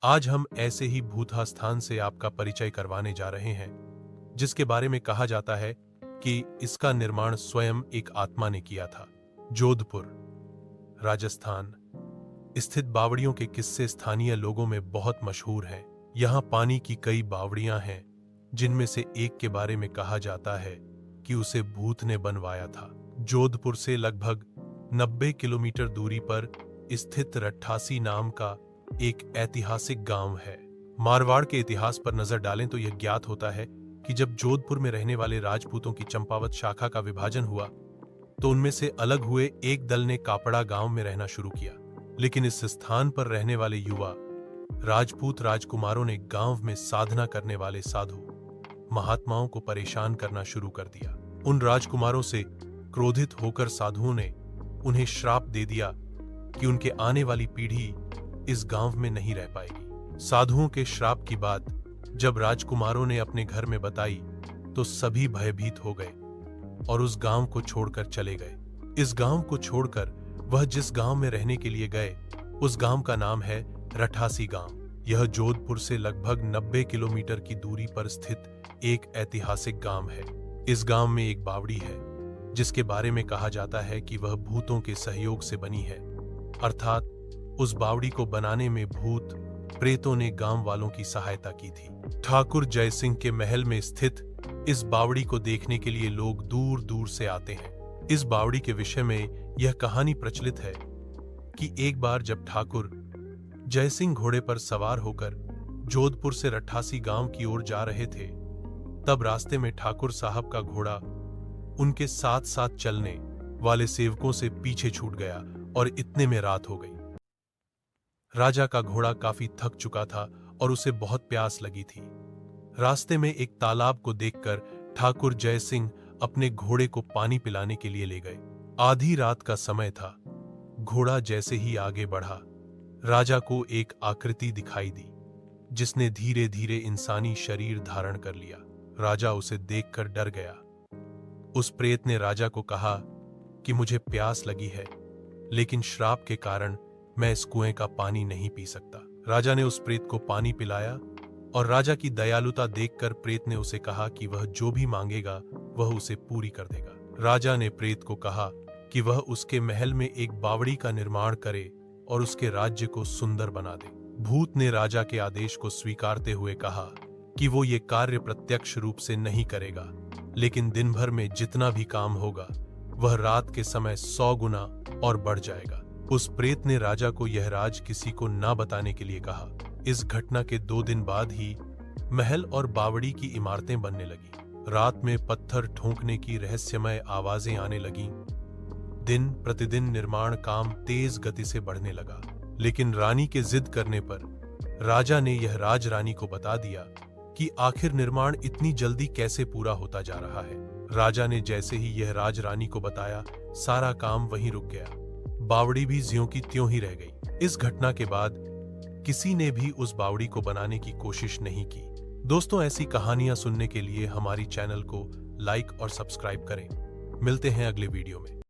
आज हम ऐसे ही भूतहा स्थान से आपका परिचय करवाने जा रहे हैं जिसके बारे में कहा जाता है कि इसका निर्माण स्वयं एक आत्मा ने किया था। जोधपुर, राजस्थान स्थित बावड़ियों के किस्से स्थानीय लोगों में बहुत मशहूर हैं। यहाँ पानी की कई बावड़ियां हैं जिनमें से एक के बारे में कहा जाता है कि उसे भूत ने बनवाया था। जोधपुर से लगभग 90 किलोमीटर दूरी पर स्थित रट्ठासी नाम का एक ऐतिहासिक गांव है। मारवाड़ के इतिहास पर नजर डालें तो यह ज्ञात होता है कि जब जोधपुर में रहने वाले राजपूतों की चंपावत शाखा का विभाजन हुआ तो उनमें से अलग हुए एक दल ने कापड़ा गांव में रहना शुरू किया। लेकिन इस स्थान पर रहने वाले युवा राजपूत राजकुमारों ने गांव में साधना करने वाले साधु महात्माओं को परेशान करना शुरू कर दिया। उन राजकुमारों से क्रोधित होकर साधुओं ने उन्हें श्राप दे दिया कि उनके आने वाली पीढ़ी इस गांव में नहीं रह पाएगी। साधुओं के श्राप की बात जब राजकुमारों ने अपने घर में बताई तो सभी भयभीत हो गए और उस गांव को छोड़कर चले गए। इस गांव को छोड़कर वह जिस गांव में रहने के लिए गए उस गांव का नाम है रट्ठासी गांव। यह जोधपुर से लगभग 90 किलोमीटर की दूरी पर स्थित एक ऐतिहासिक गांव है। इस गांव में एक बावड़ी है जिसके बारे में कहा जाता है कि वह भूतों के सहयोग से बनी है, अर्थात उस बावड़ी को बनाने में भूत प्रेतों ने गांव वालों की सहायता की थी। ठाकुर जयसिंह के महल में स्थित इस बावड़ी को देखने के लिए लोग दूर दूर से आते हैं। इस बावड़ी के विषय में यह कहानी प्रचलित है कि एक बार जब ठाकुर जयसिंह घोड़े पर सवार होकर जोधपुर से रट्ठासी गांव की ओर जा रहे थे, तब रास्ते में ठाकुर साहब का घोड़ा उनके साथ साथ चलने वाले सेवकों से पीछे छूट गया और इतने में रात हो गई। राजा का घोड़ा काफी थक चुका था और उसे बहुत प्यास लगी थी। रास्ते में एक तालाब को देखकर ठाकुर जयसिंह अपने घोड़े को पानी पिलाने के लिए ले गए। आधी रात का समय था। घोड़ा जैसे ही आगे बढ़ा, राजा को एक आकृति दिखाई दी जिसने धीरे धीरे इंसानी शरीर धारण कर लिया। राजा उसे देखकर डर गया। उस प्रेत ने राजा को कहा कि मुझे प्यास लगी है, लेकिन श्राप के कारण मैं इस कुएं का पानी नहीं पी सकता। राजा ने उस प्रेत को पानी पिलाया और राजा की दयालुता देखकर प्रेत ने उसे कहा कि वह जो भी मांगेगा वह उसे पूरी कर देगा। राजा ने प्रेत को कहा कि वह उसके महल में एक बावड़ी का निर्माण करे और उसके राज्य को सुंदर बना दे। भूत ने राजा के आदेश को स्वीकारते हुए कहा कि वो ये कार्य प्रत्यक्ष रूप से नहीं करेगा, लेकिन दिन भर में जितना भी काम होगा वह रात के समय 100 गुना और बढ़ जाएगा। उस प्रेत ने राजा को यह राज किसी को ना बताने के लिए कहा। इस घटना के 2 दिन बाद ही महल और बावड़ी की इमारतें बनने लगी। रात में पत्थर ठोंकने की रहस्यमय आवाजें आने लगीं। दिन प्रतिदिन निर्माण काम तेज गति से बढ़ने लगा, लेकिन रानी के जिद करने पर राजा ने यह राज रानी को बता दिया कि आखिर निर्माण इतनी जल्दी कैसे पूरा होता जा रहा है। राजा ने जैसे ही यह राज रानी को बताया, सारा काम वहीं रुक गया। बावड़ी भी ज्यों की त्यों ही रह गई। इस घटना के बाद किसी ने भी उस बावड़ी को बनाने की कोशिश नहीं की। दोस्तों, ऐसी कहानियां सुनने के लिए हमारी चैनल को लाइक और सब्सक्राइब करें। मिलते हैं अगले वीडियो में।